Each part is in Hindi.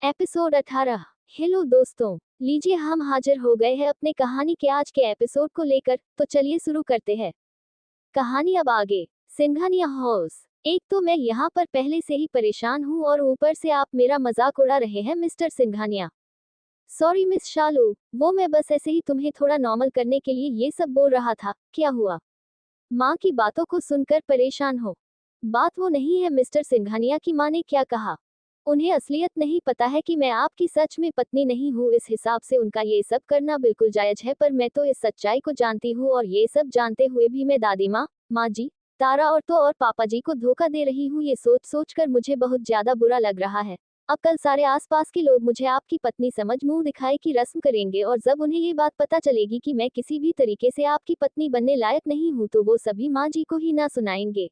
एपिसोड 18। हेलो दोस्तों, लीजिए हम हाजिर हो गए हैं अपने कहानी के आज के एपिसोड को लेकर। तो चलिए शुरू करते हैं कहानी। अब आगे। सिंघानिया हाउस। एक तो मैं यहाँ पर पहले से ही परेशान हूँ और ऊपर से आप मेरा मजाक उड़ा रहे हैं मिस्टर सिंघानिया। सॉरी मिस शालू, वो मैं बस ऐसे ही तुम्हें थोड़ा नॉर्मल करने के लिए ये सब बोल रहा था। क्या हुआ? माँ की बातों को सुनकर परेशान हो? बात वो नहीं है मिस्टर सिंघानिया की माँ ने क्या कहा। उन्हें असलियत नहीं पता है कि मैं आपकी सच में पत्नी नहीं हूँ, इस हिसाब से उनका ये सब करना बिल्कुल जायज है। पर मैं तो इस सच्चाई को जानती हूँ और ये सब जानते हुए भी मैं दादी माँ, माँ जी, तारा और पापा जी को धोखा दे रही हूँ। ये सोच सोच कर मुझे बहुत ज्यादा बुरा लग रहा है। अब कल सारे आसपास के लोग मुझे आपकी पत्नी समझ मुंह दिखाए की रस्म करेंगे और जब उन्हें ये बात पता चलेगी कि मैं किसी भी तरीके से आपकी पत्नी बनने लायक नहीं हूँ तो वो सभी माँ जी को ही ना सुनाएंगे।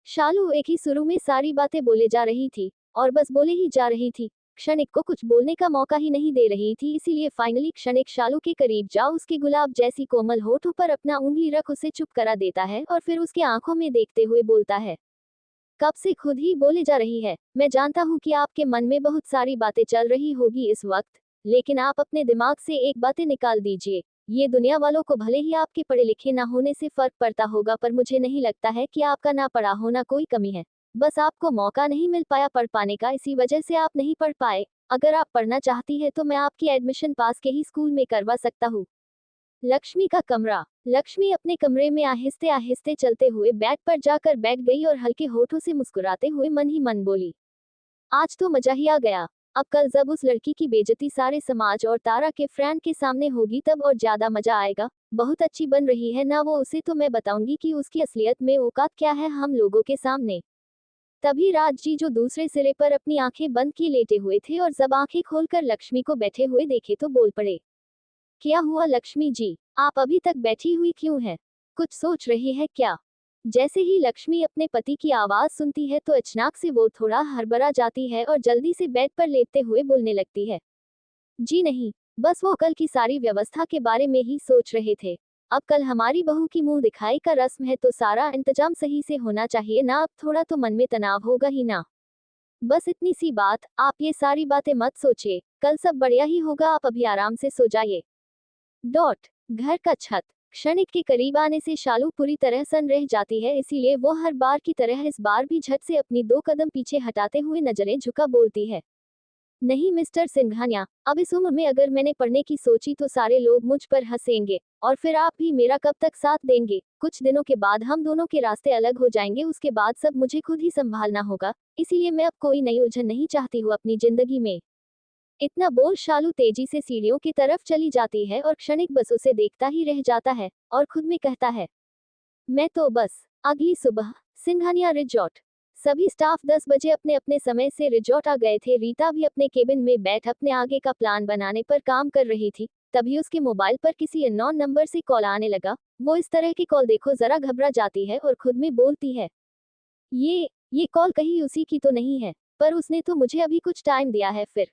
शालू एक ही सुर में सारी बातें बोले जा रही थी और बस बोले ही जा रही थी। क्षणिक को कुछ बोलने का मौका ही नहीं दे रही थी, इसीलिए फाइनली क्षणिक शालू के करीब जा उसके गुलाब जैसी कोमल होठों पर अपना उंगली रख उसे चुप करा देता है और फिर उसके आंखों में देखते हुए बोलता है, कब से खुद ही बोले जा रही है। मैं जानता हूँ कि आपके मन में बहुत सारी बातें चल रही होगी इस वक्त, लेकिन आप अपने दिमाग से एक बातें निकाल दीजिए। ये दुनिया वालों को भले ही आपके पढ़े लिखे ना होने से फर्क पड़ता होगा, पर मुझे नहीं लगता है कि आपका ना पढ़ा होना कोई कमी है। बस आपको मौका नहीं मिल पाया पढ़ पाने का, इसी वजह से आप नहीं पढ़ पाए। अगर आप पढ़ना चाहती है तो मैं आपकी एडमिशन पास के ही स्कूल में करवा सकता हूँ। लक्ष्मी का कमरा। लक्ष्मी अपने कमरे में आहिस्ते आहिस्ते चलते हुए बेड पर जाकर बैठ गई और हल्के होठों से मुस्कुराते हुए मन ही मन बोली, आज तो मजा ही आ गया। अब कल जब उस लड़की की बेइज्जती सारे समाज और तारा के फ्रेंड के सामने होगी तब और ज्यादा मजा आएगा। बहुत अच्छी बन रही है ना वो, उसे तो मैं बताऊंगी कि उसकी असलियत में औकात क्या है हम लोगों के सामने। तभी राज जी जो दूसरे सिरे पर अपनी आंखें बंद किए लेटे हुए थे और जब आंखें खोलकर लक्ष्मी को बैठे हुए देखे तो बोल पड़े, क्या हुआ लक्ष्मी जी, आप अभी तक बैठी हुई क्यों हैं? कुछ सोच रही है क्या? जैसे ही लक्ष्मी अपने पति की आवाज सुनती है तो अचानक से वो थोड़ा हड़बड़ा जाती है और जल्दी से बेड पर लेटते हुए बोलने लगती है, जी नहीं, बस वो कल की सारी व्यवस्था के बारे में ही सोच रहे थे। अब कल हमारी बहू की मुंह दिखाई का रस्म है तो सारा इंतजाम सही से होना चाहिए ना, अब थोड़ा तो मन में तनाव होगा ही ना। बस इतनी सी बात, आप ये सारी बातें मत सोचिए, कल सब बढ़िया ही होगा, आप अभी आराम से सो जाइए। डॉट। घर का छत। क्षणिक के करीब आने से शालू पूरी तरह सन रह जाती है, इसीलिए वो हर बार की तरह इस बार भी झट से अपनी 2 कदम पीछे हटाते हुए नजरें झुका बोलती है, नहीं मिस्टर सिंघानिया, अब इस उम्र में अगर मैंने पढ़ने की सोची तो सारे लोग मुझ पर हंसेंगे और फिर आप भी मेरा कब तक साथ देंगे। कुछ दिनों के बाद हम दोनों के रास्ते अलग हो जाएंगे, उसके बाद सब मुझे खुद ही संभालना होगा, इसीलिए मैं अब कोई नई उलझन नहीं चाहती हूँ अपनी जिंदगी में। इतना बोल शालू तेजी से सीढ़ियों की तरफ चली जाती है और क्षणिक बस उसे देखता ही रह जाता है और खुद में कहता है, मैं तो बस। अगली सुबह। सिंघानिया रिजॉर्ट। सभी स्टाफ 10 बजे अपने अपने समय से रिजॉर्ट आ गए थे। रीता भी अपने केबिन में बैठ अपने आगे का प्लान बनाने पर काम कर रही थी। तभी उसके मोबाइल पर किसी अननोन नंबर से कॉल आने लगा। वो इस तरह की कॉल देखो जरा घबरा जाती है और खुद में बोलती है, ये कॉल कहीं उसी की तो नहीं है, पर उसने तो मुझे अभी कुछ टाइम दिया है फिर।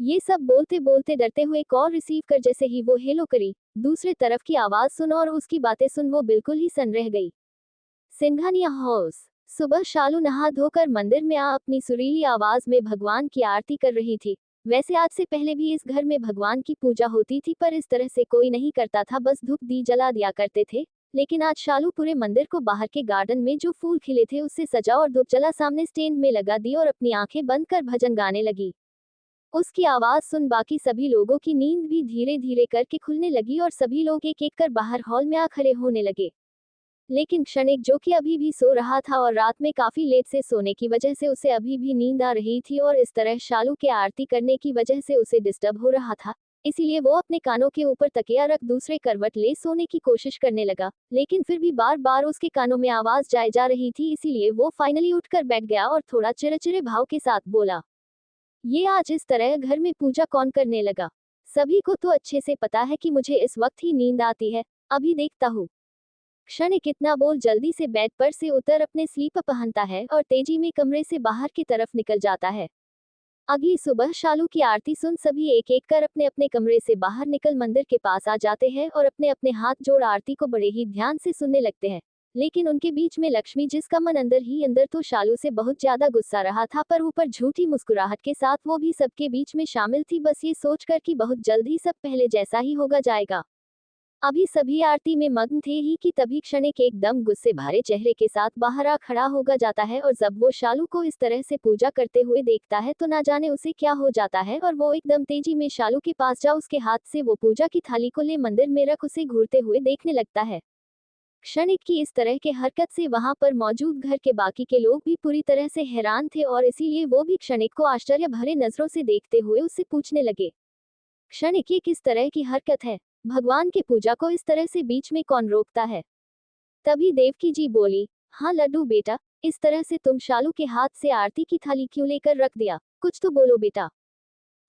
ये सब बोलते बोलते डरते हुए कॉल रिसीव कर जैसे ही वो हेलो करी, दूसरे तरफ की आवाज सुन और उसकी बातें सुन वो बिल्कुल ही सन रह गई। सिंघानिया हाउस। सुबह शालू नहा धोकर मंदिर में आ अपनी सुरीली आवाज में भगवान की आरती कर रही थी। वैसे आज से पहले भी इस घर में भगवान की पूजा होती थी, पर इस तरह से कोई नहीं करता था, बस धूप दी जला दिया करते थे। लेकिन आज शालू पूरे मंदिर को बाहर के गार्डन में जो फूल खिले थे उससे सजा और धूप जला सामने स्टैंड में लगा दी और अपनी आंखें बंद कर भजन गाने लगी। उसकी आवाज सुन बाकी सभी लोगों की नींद भी धीरे धीरे करके खुलने लगी और सभी लोग एक एक कर बाहर हॉल में आ खड़े होने लगे। लेकिन क्षणिक जो कि अभी भी सो रहा था और रात में काफी लेट से सोने की वजह से उसे अभी भी नींद आ रही थी और इस तरह शालू के आरती करने की वजह से उसे डिस्टर्ब हो रहा था, इसीलिए वो अपने कानों के ऊपर तकिया रख दूसरे करवट ले सोने की कोशिश करने लगा। लेकिन फिर भी बार बार उसके कानों में आवाज जाए जा रही थी, इसीलिए वो फाइनली उठकर बैठ गया और थोड़ा चिड़चिड़े भाव के साथ बोला, ये आज इस तरह घर में पूजा कौन करने लगा? सभी को तो अच्छे से पता है कि मुझे इस वक्त ही नींद आती है, अभी देखता हूँ। क्षणिक इतना बोल जल्दी से बेड पर से उतर अपने स्लीपर पहनता है और तेजी में कमरे से बाहर की तरफ निकल जाता है। अगली सुबह शालू की आरती सुन सभी एक एक कर अपने अपने कमरे से बाहर निकल मंदिर के पास आ जाते हैं और अपने अपने हाथ जोड़ आरती को बड़े ही ध्यान से सुनने लगते हैं। लेकिन उनके बीच में लक्ष्मी, जिसका मन अंदर ही अंदर तो शालू से बहुत ज्यादा गुस्सा रहा था, पर ऊपर झूठी मुस्कुराहट के साथ वो भी सबके बीच में शामिल थी, बस ये सोचकर कि बहुत जल्द ही सब पहले जैसा ही होगा जाएगा। अभी सभी आरती में मग्न थे ही कि तभी क्षणिक एकदम गुस्से भरे चेहरे के साथ बाहर आ खड़ा होगा जाता है, और जब वो शालू को इस तरह से पूजा करते हुए देखता है तो ना जाने उसे क्या हो जाता है, और वो एकदम तेजी में शालू के पास जा उसके हाथ से वो पूजा की थाली को ले मंदिर में रख उसे घूरते हुए देखने लगता है। क्षणिक की इस तरह के हरकत से वहां पर मौजूद घर के बाकी के लोग भी पूरी तरह से हैरान थे, और इसीलिए वो भी क्षणिक को आश्चर्य भरे नजरों से देखते हुए उससे पूछने लगे, क्षणिक ये किस तरह की हरकत है? भगवान की पूजा को इस तरह से बीच में कौन रोकता है? तभी देवकी जी बोली, हाँ लड्डू बेटा, इस तरह से तुम शालू के हाथ से आरती की थाली क्यों लेकर रख दिया? कुछ तो बोलो बेटा।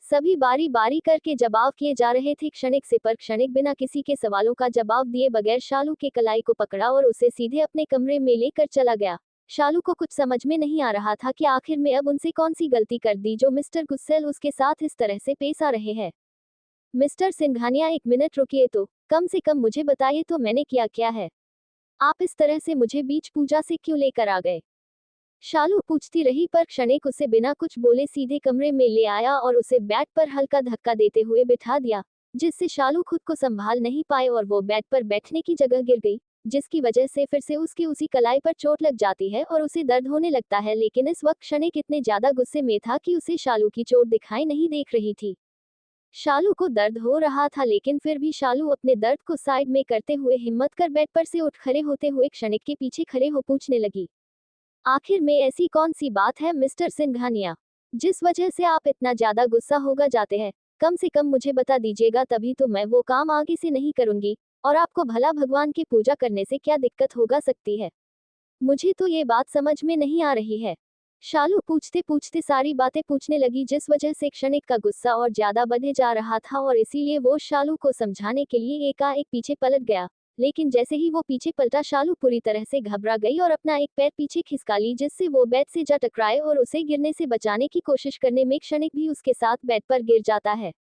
सभी बारी बारी करके जवाब किए जा रहे थे क्षणिक से, पर क्षणिक बिना किसी के सवालों का जवाब दिए बगैर शालू के कलाई को पकड़ा और उसे सीधे अपने कमरे में लेकर चला गया। शालू को कुछ समझ में नहीं आ रहा था कि आखिर में अब उनसे कौन सी गलती कर दी जो मिस्टर गुस्सेल उसके साथ इस तरह से पेश आ रहे हैं। मिस्टर सिंघानिया, एक मिनट रुकिए तो, कम से कम मुझे बताइए तो मैंने किया क्या है? आप इस तरह से मुझे बीच पूजा से क्यों लेकर आ गए? शालू पूछती रही, पर क्षणिक उसे बिना कुछ बोले सीधे कमरे में ले आया और उसे बेड पर हल्का धक्का देते हुए बिठा दिया, जिससे शालू खुद को संभाल नहीं पाए और वो बेड पर बैठने की जगह गिर गई, जिसकी वजह से फिर से उसकी उसी कलाई पर चोट लग जाती है और उसे दर्द होने लगता है। लेकिन इस वक्त क्षणिक इतने ज्यादा गुस्से में था कि उसे शालू की चोट दिखाई नहीं देख रही थी। शालू को दर्द हो रहा था, लेकिन फिर भी शालू अपने दर्द को साइड में करते हुए हिम्मत कर बेड पर से उठ खड़े होते हुए क्षणिक के पीछे खड़े हो पूछने लगी, आखिर में ऐसी कौन सी बात है मिस्टर सिंघानिया, जिस वजह से आप इतना ज्यादा गुस्सा होगा जाते हैं? कम से कम मुझे बता दीजिएगा, तभी तो मैं वो काम आगे से नहीं करूंगी। और आपको भला भगवान की पूजा करने से क्या दिक्कत होगा सकती है? मुझे तो ये बात समझ में नहीं आ रही है। शालू पूछते पूछते सारी बातें पूछने लगी, जिस वजह से क्षणिक का गुस्सा और ज्यादा बढ़े जा रहा था, और इसीलिए वो शालू को समझाने के लिए एकाएक पीछे पलट गया। लेकिन जैसे ही वो पीछे पलटा, शालू पूरी तरह से घबरा गई और अपना एक पैर पीछे खिसका ली, जिससे वो बेड से जा टकराए और उसे गिरने से बचाने की कोशिश करने में क्षणिक भी उसके साथ बेड पर गिर जाता है।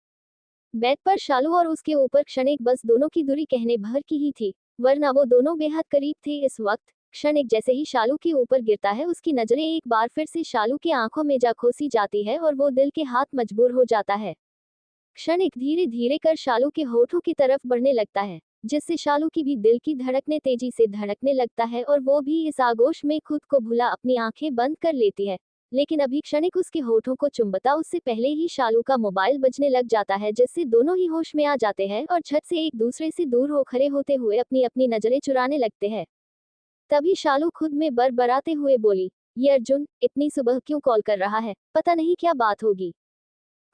बेड पर शालू और उसके ऊपर क्षणिक, बस दोनों की दूरी कहने भर की ही थी, वरना वो दोनों बेहद करीब थे। इस वक्त क्षणिक जैसे ही शालू के ऊपर गिरता है, उसकी नजरें एक बार फिर से शालू की आंखों में जा खोसी जाती है और वो दिल के हाथ मजबूर हो जाता है। क्षणिक धीरे धीरे कर शालू के होठों की तरफ बढ़ने लगता है, जिससे शालू की भी दिल की धड़कने तेजी से धड़कने लगता है और वो भी इस आगोश में खुद को भुला अपनी आंखें बंद कर लेती है। लेकिन अभी क्षणिक उसके होठों को चुंबता उससे पहले ही शालू का मोबाइल बजने लग जाता है, जिससे दोनों ही होश में आ जाते हैं और झट से एक दूसरे से दूर हो खड़े होते हुए अपनी अपनी नजरें चुराने लगते हैं। तभी शालू खुद में बड़बड़ाते हुए बोली, ये अर्जुन इतनी सुबह क्यों कॉल कर रहा है? पता नहीं क्या बात होगी।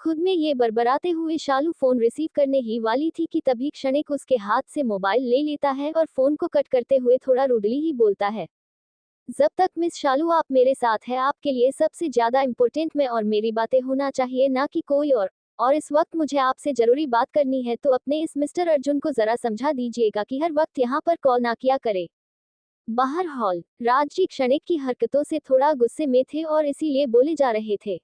खुद में ये बड़बड़ाते हुए शालू फोन रिसीव करने ही वाली थी कि तभी क्षणिक उसके हाथ से मोबाइल ले लेता है और फोन को कट करते हुए थोड़ा रूडली ही बोलता है, जब तक मिस शालू आप मेरे साथ है, आपके लिए सबसे ज्यादा इम्पोर्टेंट मैं और मेरी बातें होना चाहिए, ना कि कोई और इस वक्त मुझे आपसे जरूरी बात करनी है, तो अपने इस मिस्टर अर्जुन को जरा समझा दीजिएगा कि हर वक्त यहाँ पर कॉल ना किया करे। बाहर हॉल राजजी क्षणिक की हरकतों से थोड़ा गुस्से में थे और इसीलिए बोले जा रहे थे,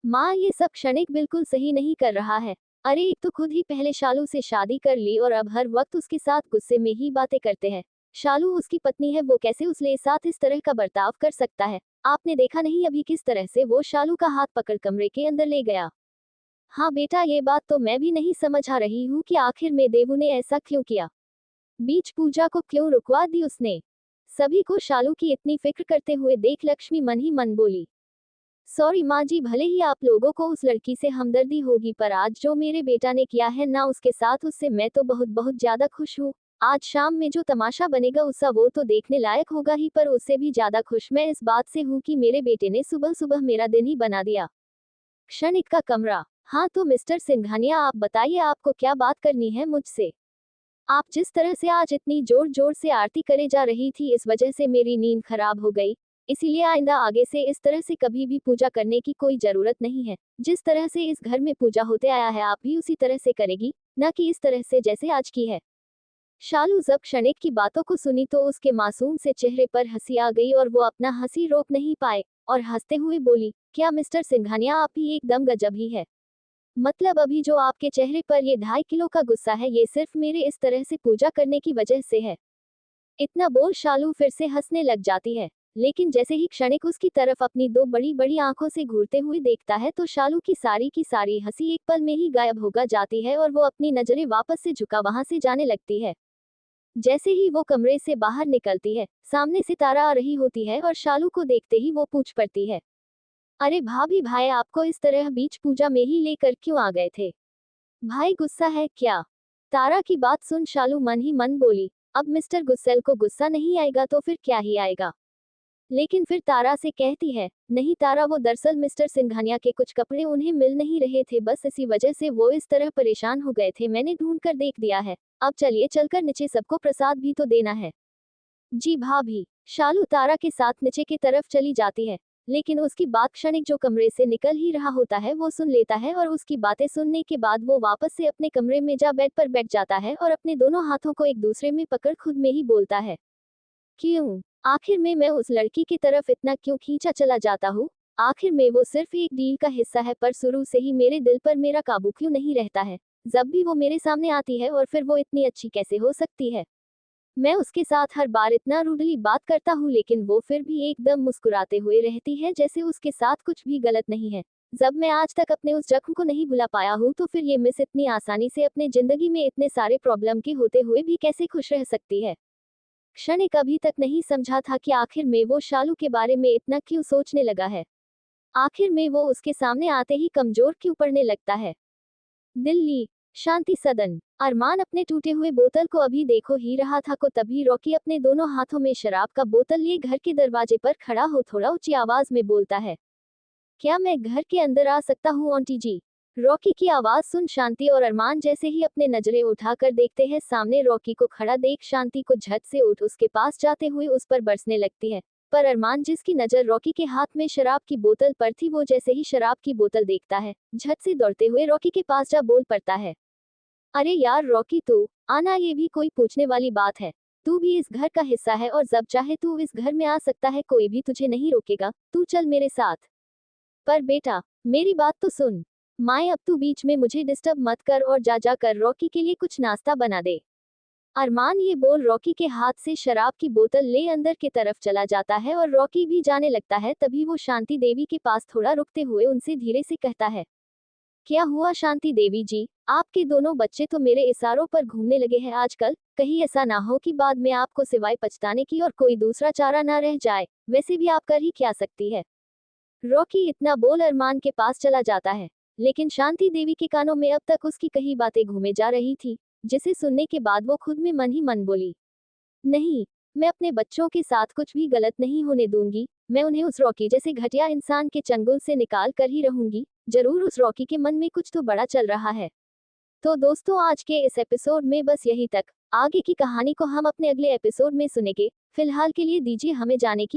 माँ ये सब क्षणिक बिल्कुल सही नहीं कर रहा है। अरे एक तो खुद ही पहले शालू से शादी कर ली और अब हर वक्त उसके साथ गुस्से में ही बातें करते हैं। शालू उसकी पत्नी है, वो कैसे उसके साथ इस तरह का बर्ताव कर सकता है? आपने देखा नहीं अभी किस तरह से वो शालू का हाथ पकड़ कमरे के अंदर ले गया। हाँ बेटा, ये बात तो मैं भी नहीं समझ आ रही हूँ कि आखिर में देवू ने ऐसा क्यों किया, बीच पूजा को क्यों रुकवा दी उसने। सभी को शालू की इतनी फिक्र करते हुए देख लक्ष्मी मन ही मन बोली, सॉरी माँ जी, भले ही आप लोगों को उस लड़की से हमदर्दी होगी, पर आज जो मेरे बेटा ने किया है ना उसके साथ, उससे मैं तो बहुत बहुत ज्यादा खुश हूँ। आज शाम में जो तमाशा बनेगा उसका वो तो देखने लायक होगा ही, पर उससे भी ज्यादा खुश मैं इस बात से हूँ कि मेरे बेटे ने सुबह सुबह मेरा दिन ही बना दिया। क्षणिक का कमरा। हाँ तो मिस्टर सिंघानिया, आप बताइए आपको क्या बात करनी है मुझसे? आप जिस तरह से आज इतनी जोर जोर से आरती करे जा रही थी, इस वजह से मेरी नींद खराब हो गई। इसीलिए आइंदा आगे से इस तरह से कभी भी पूजा करने की कोई जरूरत नहीं है। जिस तरह से इस घर में पूजा होते आया है, आप भी उसी तरह से करेगी, ना कि इस तरह से जैसे आज की है। शालू जब क्षणिक की बातों को सुनी तो उसके मासूम से चेहरे पर हंसी आ गई और वो अपना हंसी रोक नहीं पाए और हंसते हुए बोली, क्या मिस्टर सिंघानिया, आप ही एकदम गजब ही है। मतलब अभी जो आपके चेहरे पर ये 2.5 किलो का गुस्सा है, ये सिर्फ मेरे इस तरह से पूजा करने की वजह से है। इतना बोल शालू फिर से हंसने लग जाती है, लेकिन जैसे ही क्षणिक उसकी तरफ अपनी दो बड़ी बड़ी आंखों से घूरते हुए देखता है तो शालू की सारी हंसी एक पल में ही गायब होगा जाती है और वो अपनी नजरें वापस से झुका वहां से जाने लगती है। जैसे ही वो कमरे से बाहर निकलती है, सामने से तारा आ रही होती है और शालू को देखते ही वो पूछ पड़ती है, अरे भाभी भाई आपको इस तरह बीच पूजा में ही लेकर क्यों आ गए थे? भाई गुस्सा है क्या? तारा की बात सुन शालू मन ही मन बोली, अब मिस्टर गुस्सेल को गुस्सा नहीं आएगा तो फिर क्या ही आएगा। लेकिन फिर तारा से कहती है, नहीं तारा वो दरअसल मिस्टर सिंघानिया के कुछ कपड़े उन्हें मिल नहीं रहे थे, बस इसी वजह से वो इस तरह परेशान हो गए थे, मैंने ढूंढ कर देख दिया है। अब चलिए चलकर नीचे सबको प्रसाद भी तो देना है। जी भाभी। शालू तारा के साथ नीचे की तरफ चली जाती है, लेकिन उसकी बात क्षणिक जो कमरे से निकल ही रहा होता है वो सुन लेता है और उसकी बातें सुनने के बाद वो वापस से अपने कमरे में जा बेड पर बैठ जाता है और अपने दोनों हाथों को एक दूसरे में पकड़ खुद में ही बोलता है, क्यों? आखिर में मैं उस लड़की की तरफ इतना क्यों खींचा चला जाता हूँ? आखिर में वो सिर्फ एक डील का हिस्सा है, पर शुरू से ही मेरे दिल पर मेरा काबू क्यों नहीं रहता है? जब भी वो मेरे सामने आती है और फिर वो इतनी अच्छी कैसे हो सकती है? मैं उसके साथ हर बार इतना रूडली बात करता हूँ लेकिन वो फिर भी एकदम मुस्कुराते हुए रहती है जैसे उसके साथ कुछ भी गलत नहीं है। जब मैं आज तक अपने उस जख्म को नहीं भुला पाया हूँ तो फिर ये मिस इतनी आसानी से अपने जिंदगी में इतने सारे प्रॉब्लम के होते हुए भी कैसे खुश रह सकती है? क्षणिक अभी तक नहीं समझा था कि आखिर में वो शालू के बारे में इतना क्यों सोचने लगा है। आखिर में वो उसके सामने आते ही कमजोर क्यों पड़ने लगता है। दिल्ली, शांति सदन। अरमान अपने टूटे हुए बोतल को अभी देखो ही रहा था को तभी रॉकी अपने दोनों हाथों में शराब का बोतल लिए घर के दरवाजे पर खड़ा हो थोड़ा ऊंची आवाज में बोलता है, क्या मैं घर के अंदर आ सकता हूँ आंटी जी? रॉकी की आवाज सुन शांति और अरमान जैसे ही अपने नजरें उठाकर देखते हैं सामने रॉकी को खड़ा देख शांति को झट से उठ उसके पास जाते हुए उस पर बरसने लगती है। पर अरमान जिसकी नजर रॉकी के हाथ में शराब की बोतल पर थी वो जैसे ही शराब की बोतल देखता है, झट से दौड़ते हुए रॉकी के पास जा बोल पड़ता है, अरे यार रॉकी तू आना, ये भी कोई पूछने वाली बात है? तू भी इस घर का हिस्सा है और जब चाहे तू इस घर में आ सकता है, कोई भी तुझे नहीं रोकेगा, तू चल मेरे साथ। पर बेटा, मेरी बात तो सुन। माए अब तू बीच में मुझे डिस्टर्ब मत कर और जा कर रॉकी के लिए कुछ नाश्ता बना दे। अरमान ये बोल रॉकी के हाथ से शराब की बोतल ले अंदर की तरफ चला जाता है और रॉकी भी जाने लगता है तभी वो शांति देवी के पास थोड़ा रुकते हुए उनसे धीरे से कहता है, क्या हुआ शांति देवी जी, आपके दोनों बच्चे तो मेरे इशारों पर घूमने लगे हैं आजकल, कहीं ऐसा ना हो कि बाद में आपको सिवाय पछताने की और कोई दूसरा चारा ना रह जाए, वैसे भी आप कर ही क्या सकती है। रॉकी इतना बोल अरमान के पास चला जाता है, लेकिन शांति देवी के कानों में अब तक उसकी कही बातें घूमे जा रही थी, जिसे सुनने के बाद वो खुद में मन ही मन बोली, नहीं, मैं अपने बच्चों के साथ कुछ भी गलत नहीं होने दूंगी, मैं उन्हें उस रॉकी जैसे घटिया इंसान के चंगुल से निकाल कर ही रहूंगी, जरूर उस रॉकी के मन में कुछ तो बड़ा चल रहा है। तो दोस्तों आज के इस एपिसोड में बस यही तक, आगे की कहानी को हम अपने अगले एपिसोड में सुनेंगे, फिलहाल के लिए दीजिए हमें जाने की